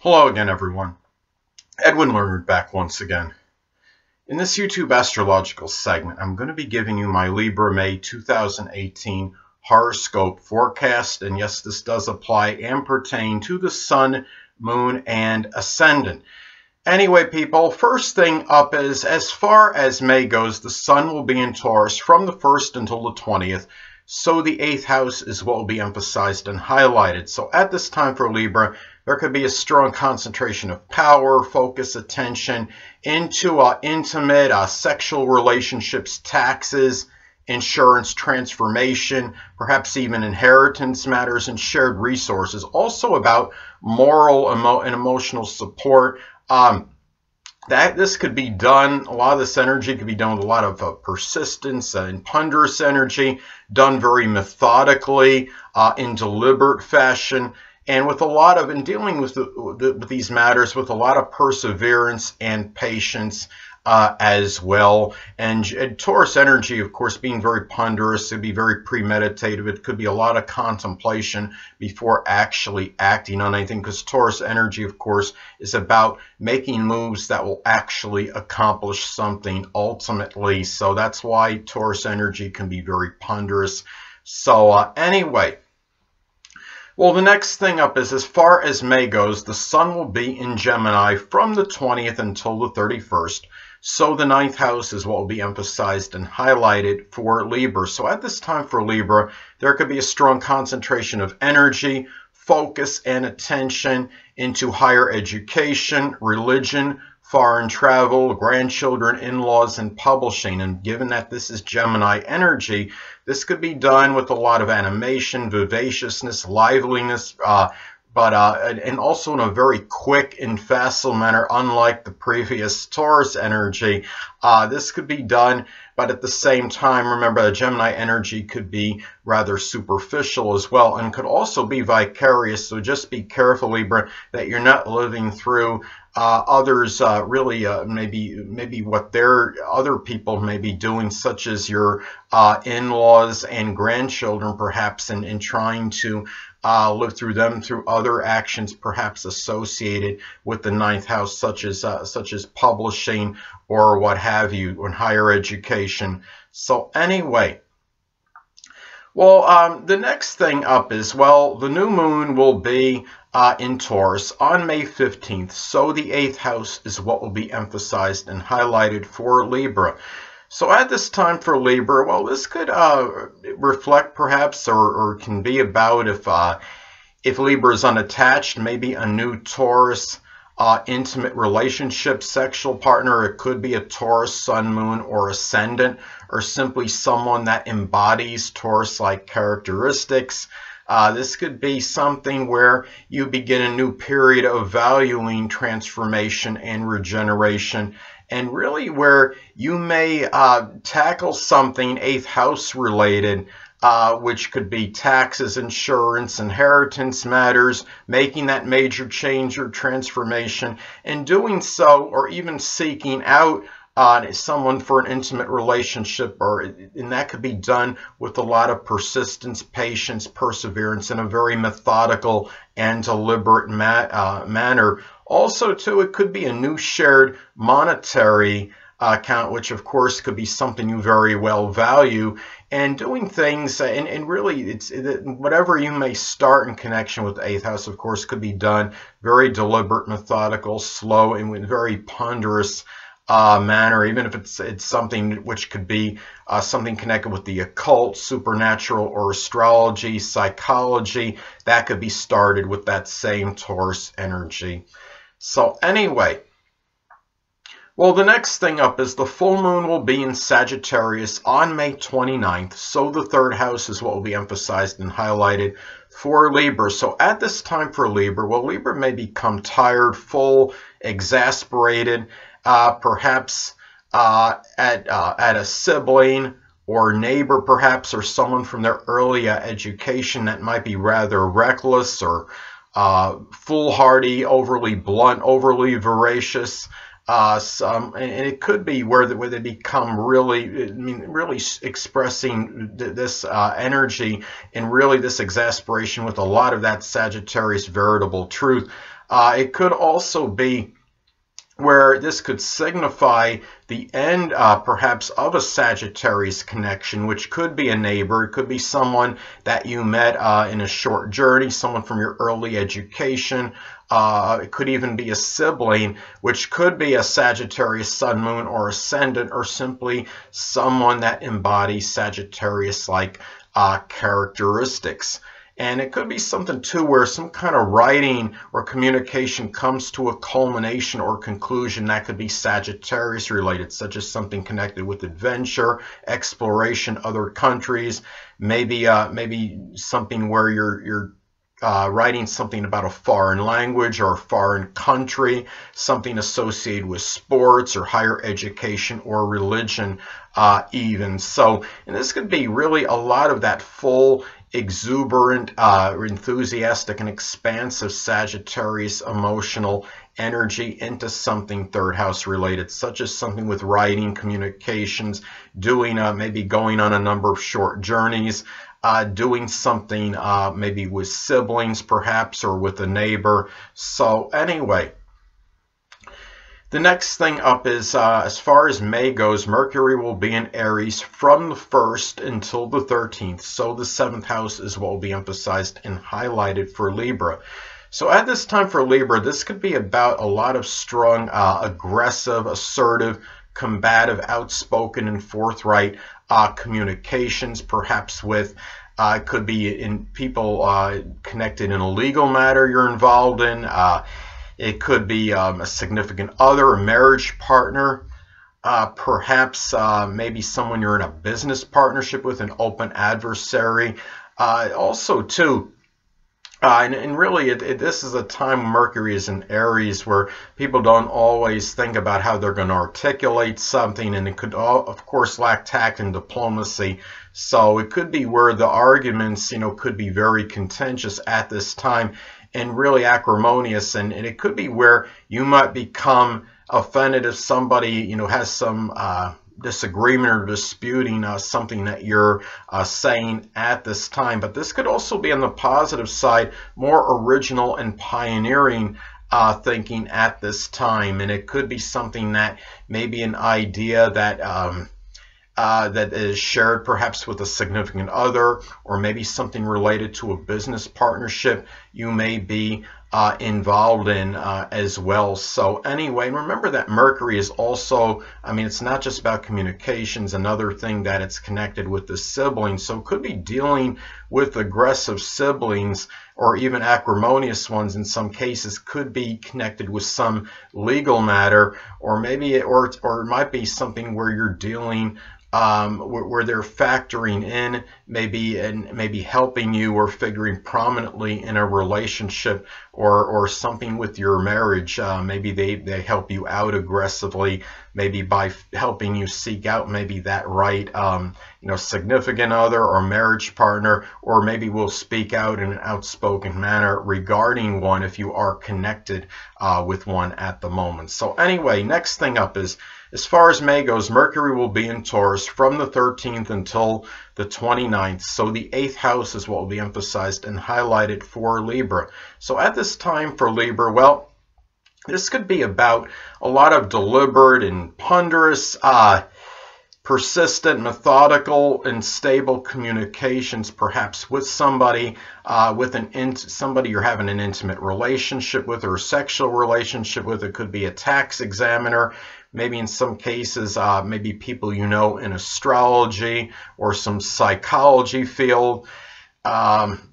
Hello again, everyone. Edwin Learnard back once again. In this YouTube astrological segment, I'm going to be giving you my Libra May 2018 horoscope forecast. And yes, this does apply and pertain to the Sun, Moon, and Ascendant. Anyway, people, first thing up is, as far as May goes, the Sun will be in Taurus from the 1st until the 20th. So the 8th house is what will be emphasized and highlighted. So at this time for Libra, there could be a strong concentration of power, focus, attention into intimate sexual relationships, taxes, insurance, transformation, perhaps even inheritance matters and shared resources. Also about moral and emotional support. This could be done, a lot of this energy could be done with a lot of persistence and ponderous energy, done very methodically, in deliberate fashion, and with a lot of, in dealing with these matters, with a lot of perseverance and patience as well. And Taurus energy, of course, being very ponderous, it'd be very premeditative. It could be a lot of contemplation before actually acting on anything, because Taurus energy, of course, is about making moves that will actually accomplish something ultimately. So that's why Taurus energy can be very ponderous. So anyway, well, the next thing up is, as far as May goes, the Sun will be in Gemini from the 20th until the 31st. So the 9th house is what will be emphasized and highlighted for Libra. So at this time for Libra, there could be a strong concentration of energy, focus, and attention into higher education, religion, foreign travel, grandchildren, in-laws, and publishing. And given that this is Gemini energy, this could be done with a lot of animation, vivaciousness, liveliness, and also in a very quick and facile manner, unlike the previous Taurus energy. This could be done, but at the same time, remember, the Gemini energy could be rather superficial as well, and could also be vicarious. So just be careful, Libra, that you're not living through others maybe what other people may be doing, such as your in-laws and grandchildren, perhaps, in trying to live through them through other actions perhaps associated with the 9th house, such as publishing or what have you, or higher education. So anyway, well, the next thing up is, well, the new moon will be in Taurus on May 15th. So the 8th house is what will be emphasized and highlighted for Libra. So at this time for Libra, well, this could reflect perhaps, or can be about, if Libra is unattached, maybe a new Taurus intimate relationship, sexual partner. It could be a Taurus Sun, Moon, or Ascendant, or simply someone that embodies Taurus-like characteristics. This could be something where you begin a new period of valuing transformation and regeneration, and really where you may tackle something 8th house related, which could be taxes, insurance, inheritance matters, making that major change or transformation, and doing so, or even seeking out someone for an intimate relationship, and that could be done with a lot of persistence, patience, perseverance, in a very methodical and deliberate manner. Also, too, it could be a new shared monetary account, which of course could be something you very well value, and doing things, and really whatever you may start in connection with the 8th house, of course, could be done very deliberate, methodical, slow, and with very ponderous manner, even if it's something which could be something connected with the occult, supernatural, or astrology, psychology. That could be started with that same Taurus energy. So anyway, well, the next thing up is the full moon will be in Sagittarius on May 29th. So the 3rd house is what will be emphasized and highlighted for Libra. So at this time for Libra, well, Libra may become tired, full, exasperated, perhaps at a sibling or neighbor, perhaps, or someone from their early education that might be rather reckless or foolhardy, overly blunt, overly voracious. And it could be where they become really, I mean, really expressing this energy and really this exasperation with a lot of that Sagittarius veritable truth. It could also be where this could signify the end, perhaps, of a Sagittarius connection, which could be a neighbor. It could be someone that you met in a short journey, someone from your early education. It could even be a sibling, which could be a Sagittarius sun, moon, or ascendant, or simply someone that embodies Sagittarius-like characteristics. And it could be something, too, where some kind of writing or communication comes to a culmination or conclusion that could be Sagittarius related, such as something connected with adventure, exploration, other countries, maybe something where you're writing something about a foreign language or a foreign country, something associated with sports or higher education or religion even. So, and this could be really a lot of that full, exuberant, enthusiastic, and expansive Sagittarius emotional energy into something third house related, such as something with writing, communications, doing maybe going on a number of short journeys, doing something maybe with siblings perhaps, or with a neighbor. So anyway, the next thing up is, as far as May goes, Mercury will be in Aries from the 1st until the 13th. So the 7th house is what will be emphasized and highlighted for Libra. So at this time for Libra, this could be about a lot of strong, aggressive, assertive, combative, outspoken, and forthright communications, perhaps with it could be in people connected in a legal matter you're involved in. It could be a significant other, a marriage partner, perhaps maybe someone you're in a business partnership with, an open adversary. Also, too, and really, this is a time when Mercury is in Aries where people don't always think about how they're going to articulate something, and it could, of course, lack tact and diplomacy. So it could be where the arguments, could be very contentious at this time and really acrimonious, and it could be where you might become offended if somebody, has some disagreement or disputing something that you're saying at this time. But this could also be on the positive side, more original and pioneering thinking at this time, and it could be something that maybe an idea that that is shared perhaps with a significant other, or maybe something related to a business partnership you may be involved in as well. So anyway, and remember that Mercury is also, it's not just about communications. Another thing that it's connected with the siblings. So it could be dealing with aggressive siblings, or even acrimonious ones in some cases, could be connected with some legal matter, or maybe or it might be something where you're dealing where they're factoring in maybe helping you or figuring prominently in a relationship, or something with your marriage. Maybe they help you out aggressively, maybe by helping you seek out maybe that right significant other or marriage partner, or maybe will speak out in an outspoken manner regarding one if you are connected with one at the moment. So anyway, next thing up is, as far as May goes, Mercury will be in Taurus from the 13th until the 29th. So the 8th house is what will be emphasized and highlighted for Libra. So at this time for Libra, well, this could be about a lot of deliberate and ponderous, persistent, methodical, and stable communications, perhaps with somebody, somebody you're having an intimate relationship with, or a sexual relationship with. It could be a tax examiner, maybe in some cases, maybe people in astrology or some psychology field.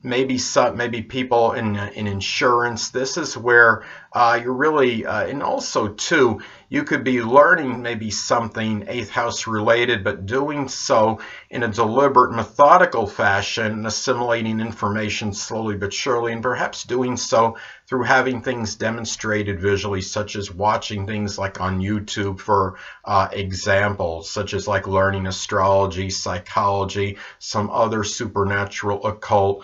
Maybe people in insurance. This is where you're really, and also too, you could be learning maybe something 8th house related, but doing so in a deliberate, methodical fashion, assimilating information slowly but surely, and perhaps doing so through having things demonstrated visually, such as watching things like on YouTube for examples, such as like learning astrology, psychology, some other supernatural occult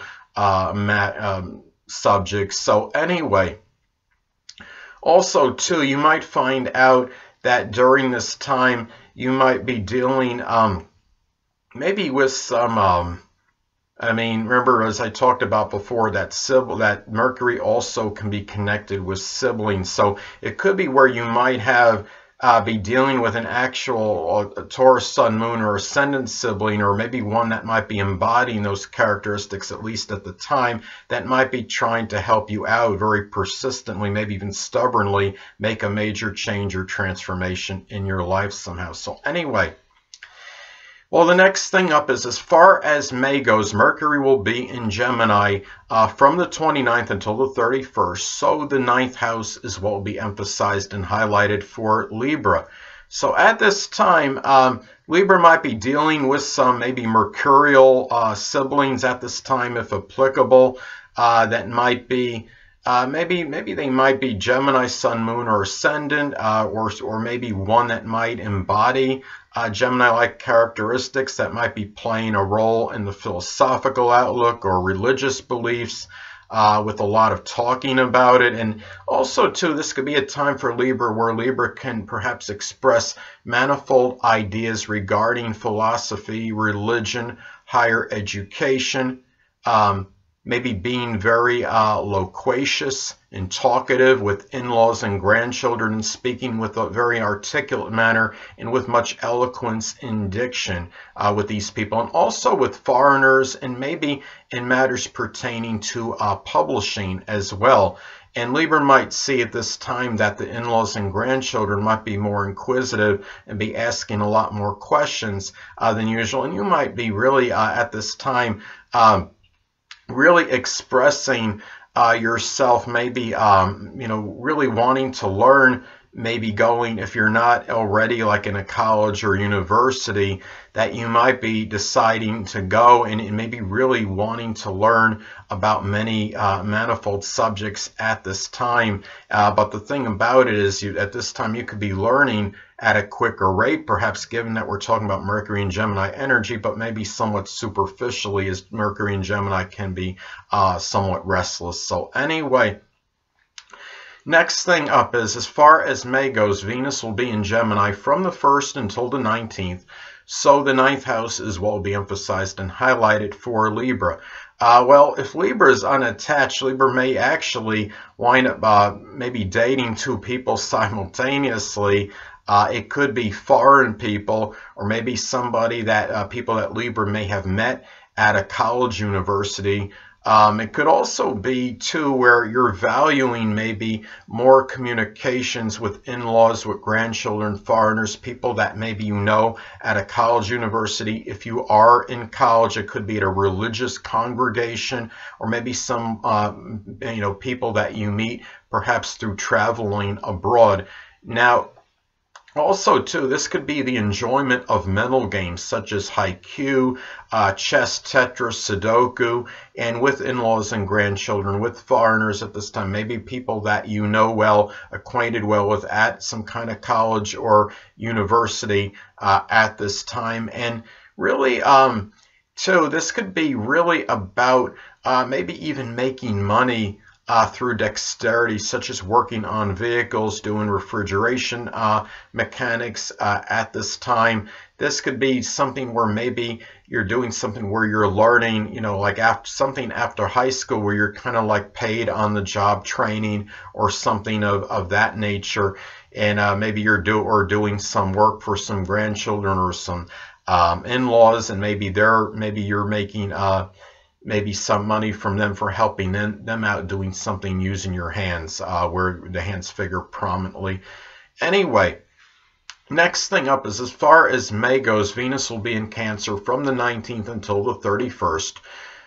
subjects. So anyway, Also, too, you might find out that during this time you might be dealing maybe with some I mean, remember, as I talked about before, that Mercury also can be connected with siblings. So it could be where you might have be dealing with an actual Taurus Sun, Moon, or Ascendant sibling, or maybe one that might be embodying those characteristics, at least at the time, that might be trying to help you out very persistently, maybe even stubbornly, make a major change or transformation in your life somehow. So anyway. Well, the next thing up is, as far as May goes, Mercury will be in Gemini from the 29th until the 31st. So the 9th house is what will be emphasized and highlighted for Libra. So at this time, Libra might be dealing with some maybe Mercurial siblings at this time, if applicable, that might be maybe they might be Gemini, Sun, Moon, or Ascendant, or maybe one that might embody Gemini-like characteristics that might be playing a role in the philosophical outlook or religious beliefs, with a lot of talking about it. And also, too, this could be a time for Libra where Libra can perhaps express manifold ideas regarding philosophy, religion, higher education, maybe being very loquacious and talkative with in-laws and grandchildren, and speaking with a very articulate manner and with much eloquence in diction with these people, and also with foreigners, and maybe in matters pertaining to publishing as well. And Libra might see at this time that the in-laws and grandchildren might be more inquisitive and be asking a lot more questions than usual. And you might be really at this time really expressing yourself, maybe really wanting to learn, maybe going, if you're not already like in a college or university, that you might be deciding to go and maybe really wanting to learn about many manifold subjects at this time. But the thing about it is, at this time you could be learning at a quicker rate, perhaps, given that we're talking about Mercury and Gemini energy, but maybe somewhat superficially, as Mercury and Gemini can be somewhat restless. So anyway, next thing up is, as far as May goes, Venus will be in Gemini from the 1st until the 19th. So the 9th house is what will be emphasized and highlighted for Libra. Well, if Libra is unattached, Libra may actually wind up maybe dating two people simultaneously. It could be foreign people, or maybe somebody that people that Libra may have met at a college, university. It could also be, too, where you're valuing maybe more communications with in-laws, with grandchildren, foreigners, people that maybe you know at a college, university. If you are in college, it could be at a religious congregation, or maybe some people that you meet perhaps through traveling abroad. Now, also, too, this could be the enjoyment of mental games such as haiku, chess, Tetris, Sudoku, and with in-laws and grandchildren, with foreigners at this time, maybe people that you know well, acquainted well with at some kind of college or university at this time. And really, too, this could be really about maybe even making money through dexterity, such as working on vehicles, doing refrigeration mechanics at this time. This could be something where maybe you're doing something where you're learning, like something after high school, where you're kind of like paid on the job training or something of that nature. And maybe you're doing some work for some grandchildren or some in-laws, and maybe you're making maybe some money from them for helping them out doing something using your hands, where the hands figure prominently. Anyway, next thing up is, as far as May goes, Venus will be in Cancer from the 19th until the 31st.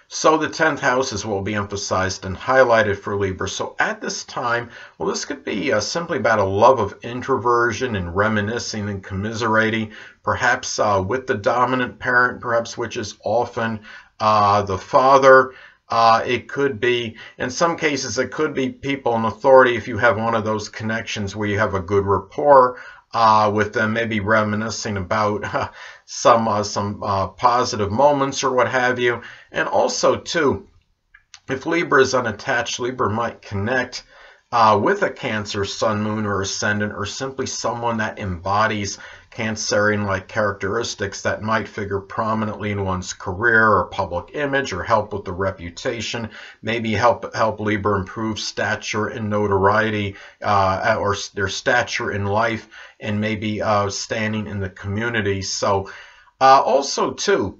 So the 10th house is what will be emphasized and highlighted for Libra. So at this time, well, this could be simply about a love of introversion and reminiscing and commiserating, perhaps with the dominant parent, perhaps, which is often the father. It could be, in some cases, it could be people in authority, if you have one of those connections where you have a good rapport with them, maybe reminiscing about some positive moments or what have you. And also, too, if Libra is unattached, Libra might connect with a Cancer, Sun, Moon, or Ascendant, or simply someone that embodies Cancerian-like characteristics that might figure prominently in one's career or public image, or help with the reputation, maybe help Libra improve stature and notoriety, or their stature in life, and maybe standing in the community. So also too,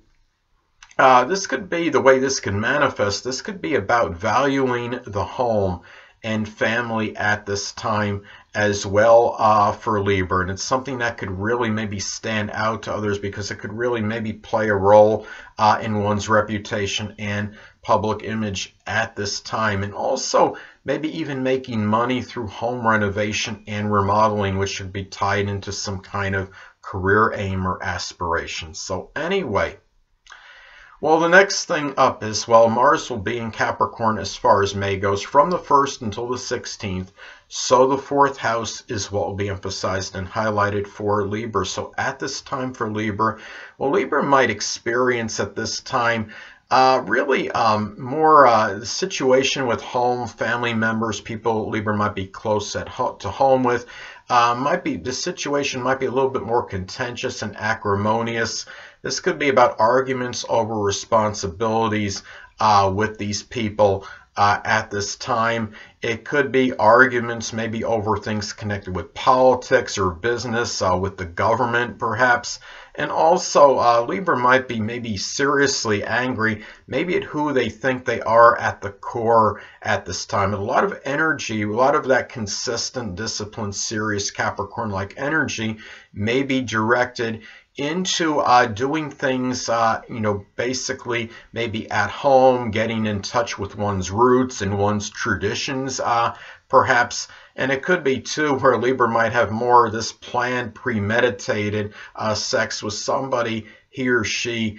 this could be the way this can manifest. This could be about valuing the home and family at this time as well for Libra, and it's something that could really maybe stand out to others because it could really maybe play a role in one's reputation and public image at this time, and also maybe even making money through home renovation and remodeling, which should be tied into some kind of career aim or aspiration. So anyway, well, the next thing up is, well, Mars will be in Capricorn as far as May goes from the 1st until the 16th. So the 4th house is what will be emphasized and highlighted for Libra. So at this time for Libra, well, Libra might experience at this time really more the situation with home, family members, people Libra might be close to home with. The situation might be a little bit more contentious and acrimonious. This could be about arguments over responsibilities with these people at this time. It could be arguments maybe over things connected with politics or business, with the government perhaps. And also Libra might be maybe seriously angry, maybe at who they think they are at the core at this time. And a lot of energy, a lot of that consistent, disciplined, serious Capricorn-like energy may be directed into doing things, basically maybe at home, getting in touch with one's roots and one's traditions, perhaps. And it could be, too, where Libra might have more of this planned, premeditated sex with somebody he or she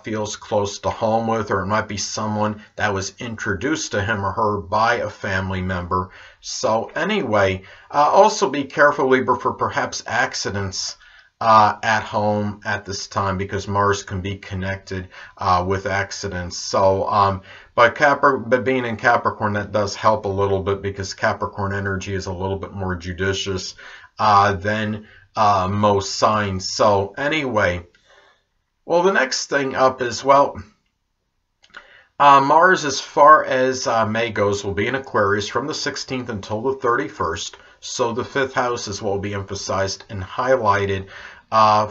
feels close to home with, or it might be someone that was introduced to him or her by a family member. So anyway, also be careful, Libra, for perhaps accidents at home at this time, because Mars can be connected with accidents. So but being in Capricorn, that does help a little bit, because Capricorn energy is a little bit more judicious than most signs. So anyway, well, the next thing up is, well, Mars, as far as May goes, will be in Aquarius from the 16th until the 31st. So the 5th house is what will be emphasized and highlighted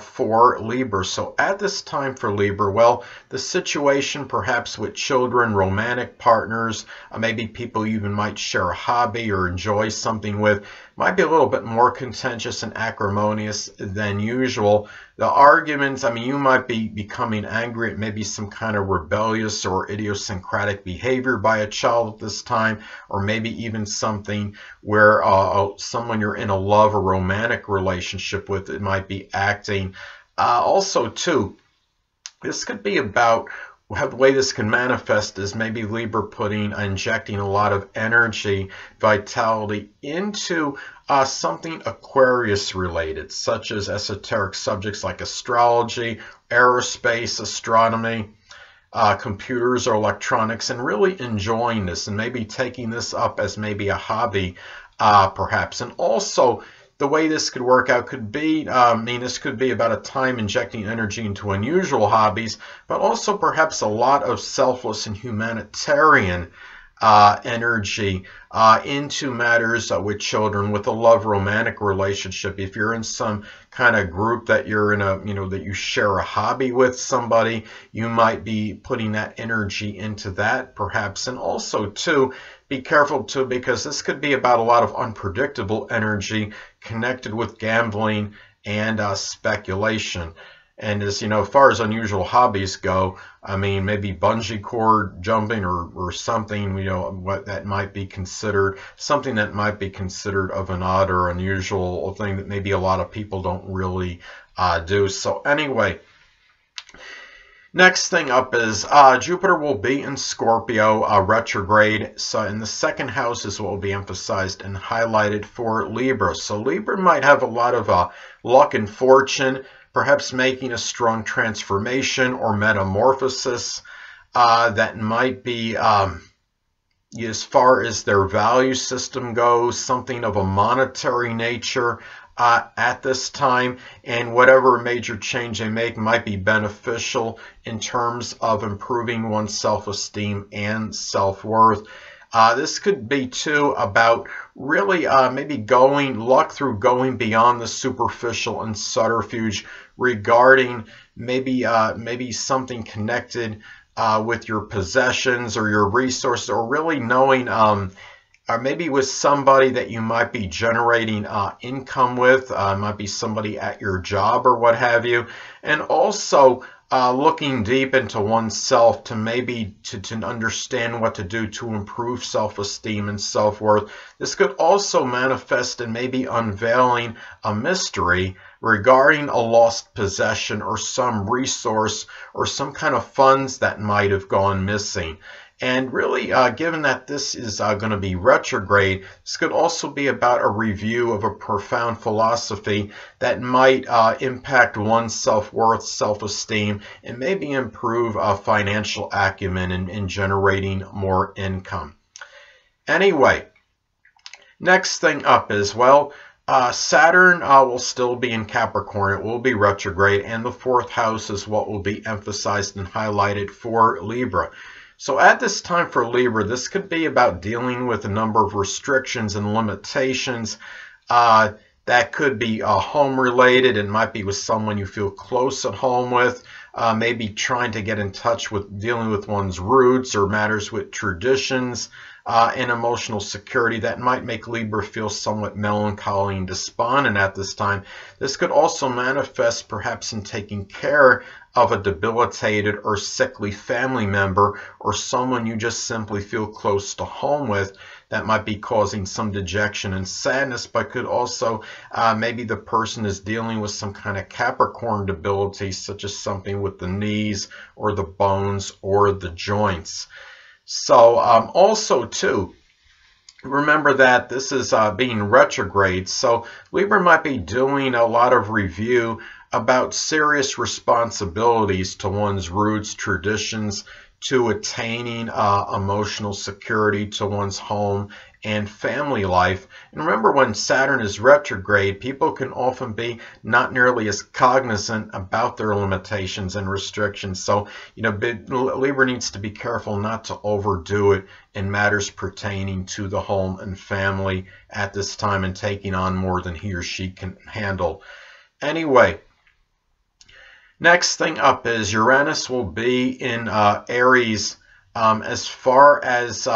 for Libra. So at this time for Libra, well, the situation perhaps with children, romantic partners, maybe people you even might share a hobby or enjoy something with, might be a little bit more contentious and acrimonious than usual. The arguments, you might be becoming angry at maybe some kind of rebellious or idiosyncratic behavior by a child at this time, or maybe even something where someone you're in a love or romantic relationship with, it might be acting. Also, too, this could be about the way this can manifest is maybe Libra injecting a lot of energy, vitality into something Aquarius related, such as esoteric subjects like astrology, aerospace, astronomy, computers or electronics, and really enjoying this and maybe taking this up as maybe a hobby perhaps. And also, the way this could work out could be, this could be about a time injecting energy into unusual hobbies, but also perhaps a lot of selfless and humanitarian energy into matters with children, with a love romantic relationship. If you're in some kind of group that you're in that you share a hobby with somebody, you might be putting that energy into that perhaps. And also too, be careful too, because this could be about a lot of unpredictable energy connected with gambling and speculation. And as far as unusual hobbies go, maybe bungee cord jumping or something, what that might be considered, something that might be considered of an odd or unusual thing that maybe a lot of people don't really do. So anyway, next thing up is Jupiter will be in Scorpio retrograde. So in the 2nd house is what will be emphasized and highlighted for Libra. So Libra might have a lot of luck and fortune, perhaps making a strong transformation or metamorphosis that might be as far as their value system goes, something of a monetary nature at this time, and whatever major change they make might be beneficial in terms of improving one's self-esteem and self-worth. This could be too about really maybe going beyond the superficial and subterfuge regarding maybe something connected with your possessions or your resources, or really knowing or maybe with somebody that you might be generating income with, might be somebody at your job or what have you, and also looking deep into oneself to maybe to understand what to do to improve self-esteem and self-worth. This could also manifest in maybe unveiling a mystery regarding a lost possession or some resource or some kind of funds that might have gone missing. And really, given that this is going to be retrograde, this could also be about a review of a profound philosophy that might impact one's self-worth, self-esteem, and maybe improve financial acumen in generating more income. Anyway, next thing up is, well, Saturn will still be in Capricorn. It will be retrograde, and the 4th house is what will be emphasized and highlighted for Libra. So at this time for Libra, this could be about dealing with a number of restrictions and limitations that could be home related. It might be with someone you feel close at home with, maybe trying to get in touch with dealing with one's roots or matters with traditions and emotional security that might make Libra feel somewhat melancholy and despondent at this time. This could also manifest perhaps in taking care of a debilitated or sickly family member or someone you just simply feel close to home with that might be causing some dejection and sadness, but could also maybe the person is dealing with some kind of Capricorn debility, such as something with the knees or the bones or the joints. So also too, remember that this is being retrograde, so Libra might be doing a lot of review about serious responsibilities to one's roots, traditions, to attaining emotional security to one's home and family life. And remember, when Saturn is retrograde, people can often be not nearly as cognizant about their limitations and restrictions. So, Libra needs to be careful not to overdo it in matters pertaining to the home and family at this time and taking on more than he or she can handle. Anyway, next thing up is Uranus will be in Aries as far as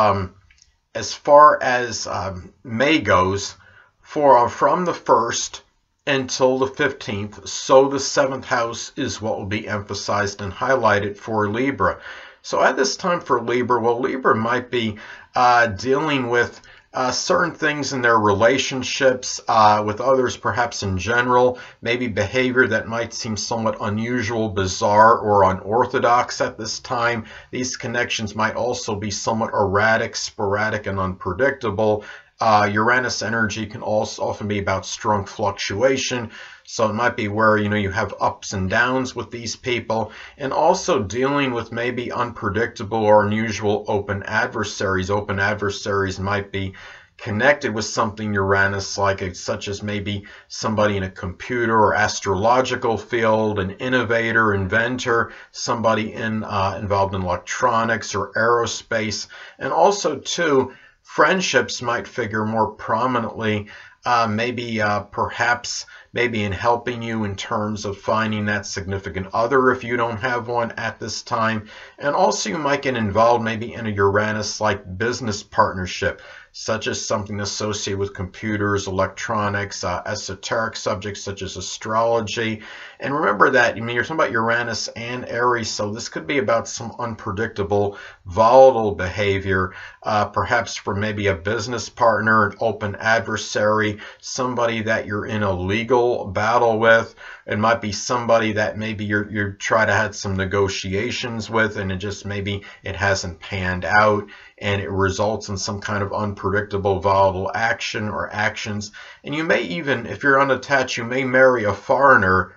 May goes, from the 1st until the 15th. So the 7th house is what will be emphasized and highlighted for Libra. So at this time for Libra, well, Libra might be dealing with certain things in their relationships with others, perhaps in general, maybe behavior that might seem somewhat unusual, bizarre, or unorthodox at this time. These connections might also be somewhat erratic, sporadic, and unpredictable. Uranus energy can also often be about strong fluctuation, so it might be where you have ups and downs with these people, and also dealing with maybe unpredictable or unusual open adversaries. Open adversaries might be connected with something Uranus like, such as maybe somebody in a computer or astrological field, an innovator, inventor, somebody involved in electronics or aerospace, and also too, friendships might figure more prominently, perhaps in helping you in terms of finding that significant other if you don't have one at this time. And also you might get involved maybe in a Uranus-like business partnership, such as something associated with computers, electronics, esoteric subjects such as astrology. And remember that you're talking about Uranus and Aries, so this could be about some unpredictable, volatile behavior, perhaps for maybe a business partner, an open adversary, somebody that you're in a legal battle with. It might be somebody that maybe you try to have some negotiations with, and it hasn't panned out, and it results in some kind of unpredictable, volatile action or actions. And you may even, if you're unattached, you may marry a foreigner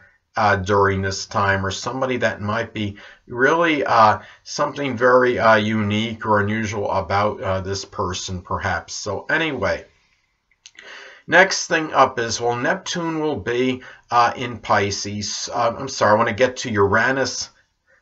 during this time, or somebody that might be really something very unique or unusual about this person, perhaps. So anyway, next thing up is, well, Neptune will be in Pisces. I'm sorry, I want to get to Uranus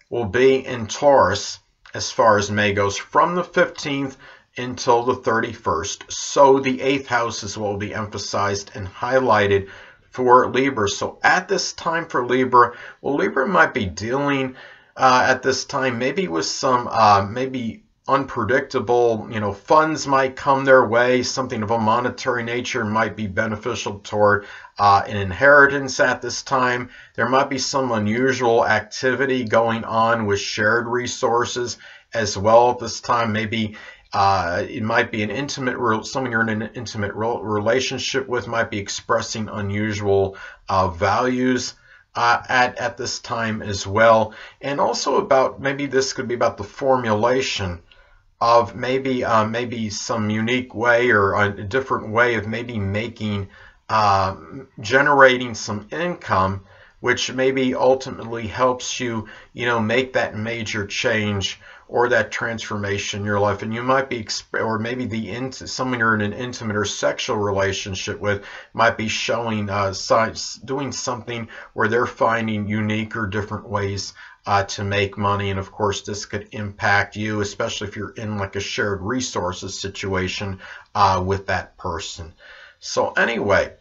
will be in Taurus as far as May goes from the 15th until the 31st. So the 8th houses will be emphasized and highlighted for Libra. So at this time for Libra, well, Libra might be dealing at this time maybe with some maybe unpredictable, funds might come their way. Something of a monetary nature might be beneficial toward an inheritance at this time. There might be some unusual activity going on with shared resources as well at this time. Maybe it might be an intimate, someone you're in an intimate relationship with might be expressing unusual values at this time as well. And also about, maybe this could be about the formulation of maybe some unique way or a different way of maybe making, generating some income, which maybe ultimately helps you, make that major change or that transformation in your life. And you might be, or maybe someone you're in an intimate or sexual relationship with might be showing signs, doing something where they're finding unique or different ways to make money. And of course, this could impact you, especially if you're in like a shared resources situation with that person. So anyway,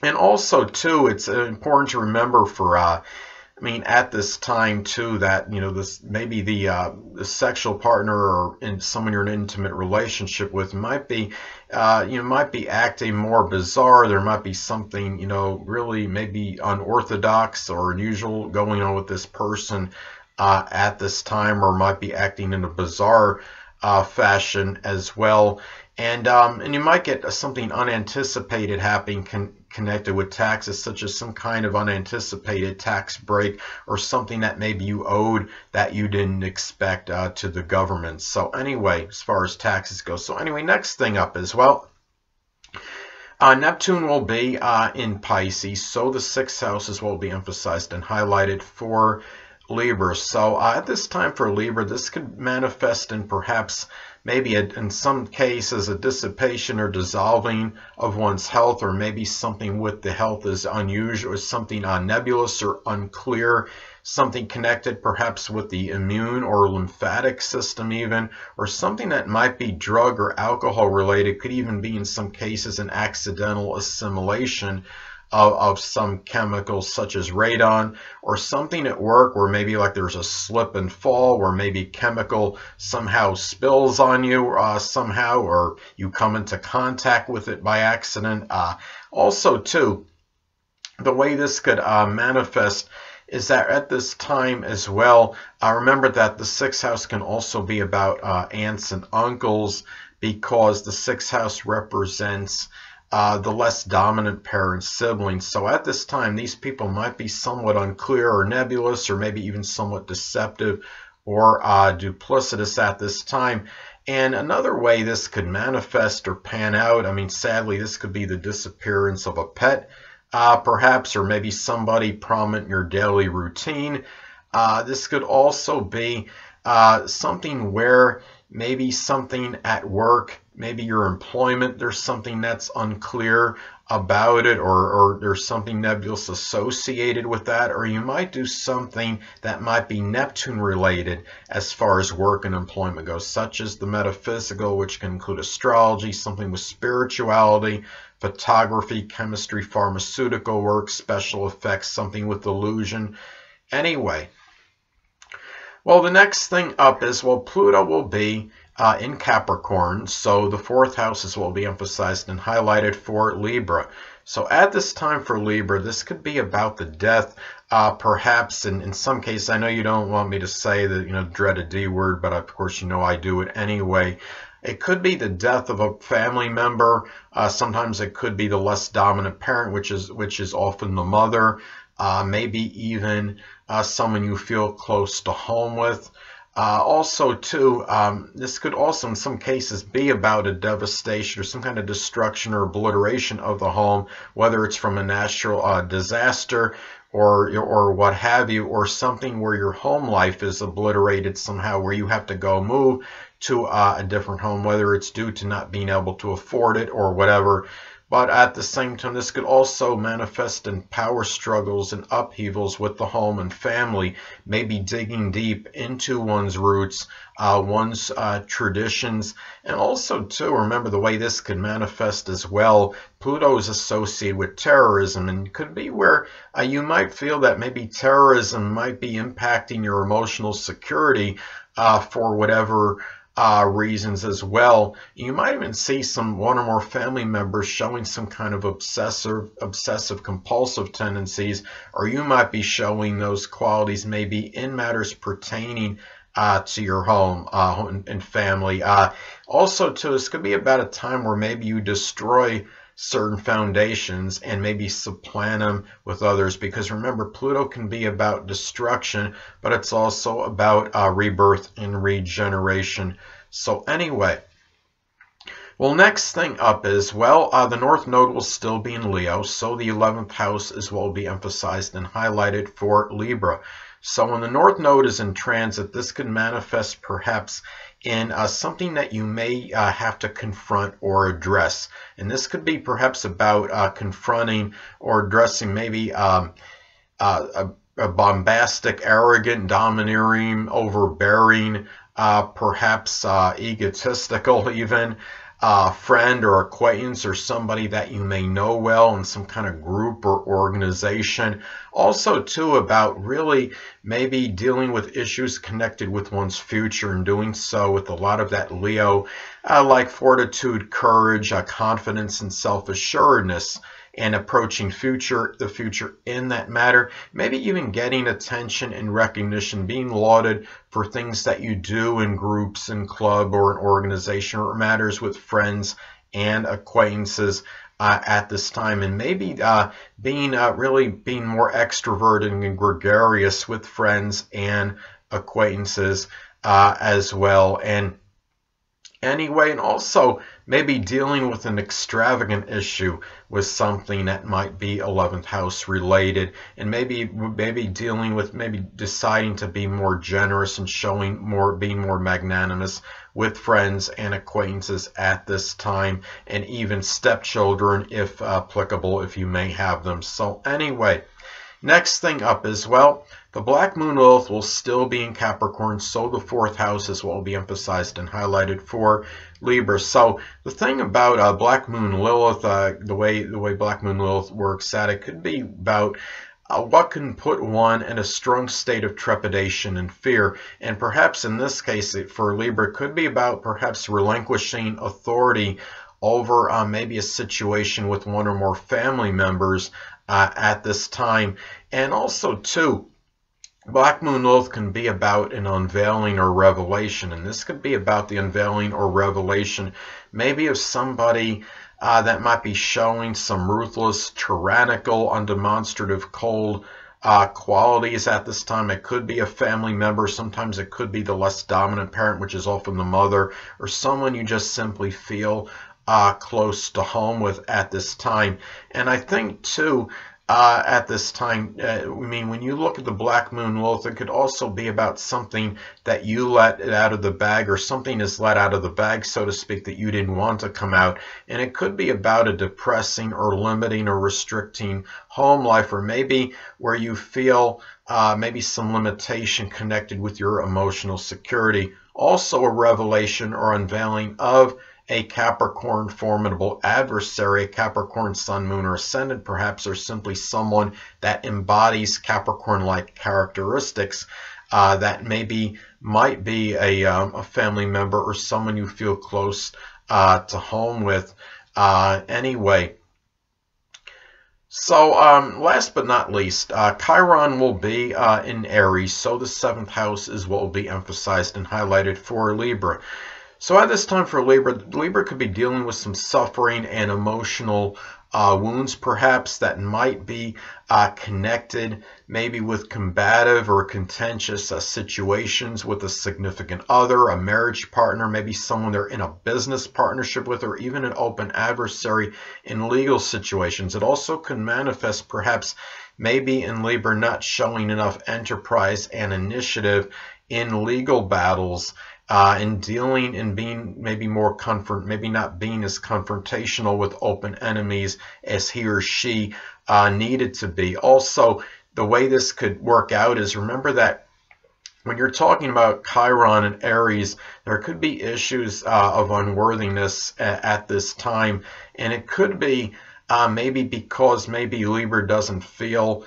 and also too, it's important to remember for at this time too, that this maybe the sexual partner or someone you're in an intimate relationship with might be might be acting more bizarre. There might be something really maybe unorthodox or unusual going on with this person at this time, or might be acting in a bizarre fashion as well. And you might get something unanticipated happening connected with taxes, such as some kind of unanticipated tax break or something that maybe you owed that you didn't expect to the government. So anyway, as far as taxes go. So anyway, next thing up is, well, Neptune will be in Pisces, so the 6th houses will be emphasized and highlighted for Libra. So at this time for Libra, this could manifest in perhaps maybe in some cases a dissipation or dissolving of one's health, or maybe something with the health is unusual, or something nebulous or unclear, something connected perhaps with the immune or lymphatic system even, or something that might be drug or alcohol related. Could even be in some cases an accidental assimilation of some chemicals such as radon, or something at work where maybe like there's a slip and fall where maybe chemical somehow spills on you somehow, or you come into contact with it by accident. Also too, the way this could manifest is that at this time as well, remember that the 6th house can also be about aunts and uncles, because the 6th house represents the less dominant parents, siblings. So at this time, these people might be somewhat unclear or nebulous, or maybe even somewhat deceptive or duplicitous at this time. And another way this could manifest or pan out, sadly, this could be the disappearance of a pet, perhaps, or maybe somebody prominent in your daily routine. This could also be something where maybe something at work, maybe your employment, there's something that's unclear about it, or there's something nebulous associated with that, or you might do something that might be Neptune related as far as work and employment goes, such as the metaphysical, which can include astrology, something with spirituality, photography, chemistry, pharmaceutical work, special effects, something with illusion. Anyway, well, the next thing up is, well, Pluto will be in Capricorn, so the 4th houses will be emphasized and highlighted for Libra. So at this time for Libra, this could be about the death, perhaps, in some cases. I know you don't want me to say the dreaded D word, but of course I do it anyway. It could be the death of a family member. Sometimes it could be the less dominant parent, which is often the mother. Maybe even someone you feel close to home with. Also, too, this could also in some cases be about a devastation or some kind of destruction or obliteration of the home, whether it's from a natural disaster or what have you, or something where your home life is obliterated somehow, where you have to go move to a different home, whether it's due to not being able to afford it or whatever. But at the same time, this could also manifest in power struggles and upheavals with the home and family, maybe digging deep into one's roots, one's traditions. And also, too, remember the way this could manifest as well. Pluto is associated with terrorism, and could be where you might feel that maybe terrorism might be impacting your emotional security for whatever reasons as well. You might even see one or more family members showing some kind of obsessive compulsive tendencies, or you might be showing those qualities maybe in matters pertaining to your home and family. Also, too, this could be about a time where maybe you destroy certain foundations and maybe supplant them with others, because remember, Pluto can be about destruction, but it's also about rebirth and regeneration. So anyway, well, next thing up is, well, the North Node will still be in Leo, so the 11th house is what will be emphasized and highlighted for Libra. So when the North Node is in transit, this could manifest perhaps in something that you may have to confront or address. And this could be perhaps about confronting or addressing maybe a bombastic, arrogant, domineering, overbearing, perhaps egotistical even, friend or acquaintance or somebody that you may know well in some kind of group or organization. Also, too, about really maybe dealing with issues connected with one's future, and doing so with a lot of that Leo, like fortitude, courage, confidence, and self-assuredness, and approaching the future in that matter. Maybe even getting attention and recognition, being lauded for things that you do in groups and club or an organization, or matters with friends and acquaintances at this time. And maybe being more extroverted and gregarious with friends and acquaintances as well. And anyway, and also maybe dealing with an extravagant issue with something that might be 11th house related, and maybe dealing with, maybe deciding to be more generous and being more magnanimous with friends and acquaintances at this time, and even stepchildren if applicable, if you may have them. So anyway, next thing up is, well, the Black Moon Lilith will still be in Capricorn, so the 4th house is what will be emphasized and highlighted for Libra. So the thing about Black Moon Lilith, the way Black Moon Lilith works, that it could be about what can put one in a strong state of trepidation and fear. And perhaps in this case for Libra, it could be about perhaps relinquishing authority over maybe a situation with one or more family members at this time. And also, too, Black Moon Lilith can be about an unveiling or revelation, and this could be about the unveiling or revelation maybe of somebody that might be showing some ruthless, tyrannical, undemonstrative, cold qualities at this time. It could be a family member. Sometimes it could be the less dominant parent, which is often the mother, or someone you just simply feel close to home with at this time. And I think, too, at this time, when you look at the Black Moon Lilith, it could also be about something that you let out of the bag, or something is let out of the bag, so to speak, that you didn't want to come out. And it could be about a depressing or limiting or restricting home life, or maybe where you feel maybe some limitation connected with your emotional security. Also a revelation or unveiling of a Capricorn formidable adversary, a Capricorn Sun, Moon, or Ascendant perhaps, or simply someone that embodies Capricorn-like characteristics that might be a family member or someone you feel close to home with anyway. So last but not least, Chiron will be in Aries, so the 7th house is what will be emphasized and highlighted for Libra. So at this time for Libra could be dealing with some suffering and emotional wounds perhaps that might be connected maybe with combative or contentious situations with a significant other, a marriage partner, maybe someone they're in a business partnership with, or even an open adversary in legal situations. It also can manifest perhaps maybe in Libra not showing enough enterprise and initiative in legal battles, and dealing and being maybe more maybe not being as confrontational with open enemies as he or she needed to be. Also, the way this could work out is, remember that when you're talking about Chiron and Aries, there could be issues of unworthiness at this time, and it could be maybe because maybe Libra doesn't feel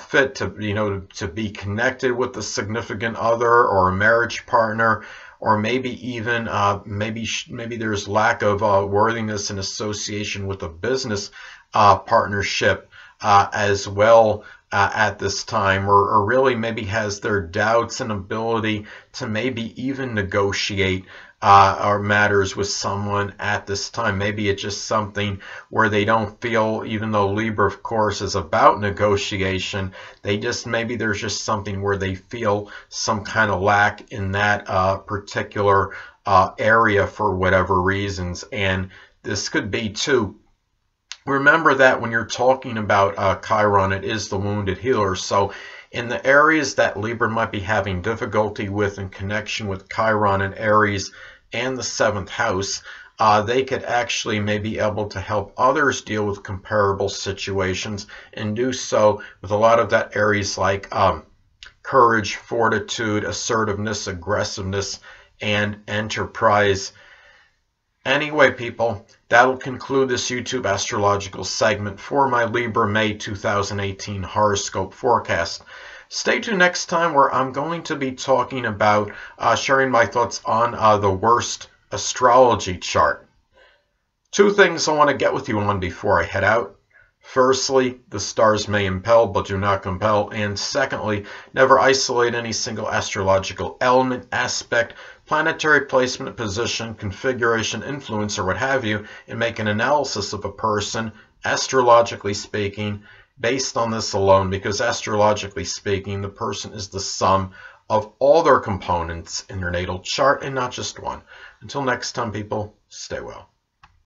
fit to to be connected with a significant other or a marriage partner, or maybe even maybe there's lack of worthiness in association with a business partnership as well at this time, or really maybe has their doubts and ability to maybe even negotiate or matters with someone at this time. Maybe it's just something where they don't feel, even though Libra of course is about negotiation, they just, maybe there's just something where they feel some kind of lack in that particular area for whatever reasons. And this could be too, remember that when you're talking about Chiron, it is the wounded healer. So in the areas that Libra might be having difficulty with in connection with Chiron and Aries and the 7th house, they could actually maybe be able to help others deal with comparable situations, and do so with a lot of that Aries like courage, fortitude, assertiveness, aggressiveness, and enterprise. Anyway, people, that'll conclude this YouTube astrological segment for my Libra May 2018 horoscope forecast. Stay tuned next time, where I'm going to be talking about sharing my thoughts on the worst astrology chart. Two things I want to get with you on before I head out. Firstly, the stars may impel but do not compel. And secondly, never isolate any single astrological element, aspect, planetary placement, position, configuration, influence, or what have you, and make an analysis of a person, astrologically speaking, based on this alone, because astrologically speaking, the person is the sum of all their components in their natal chart and not just one. Until next time, people, stay well.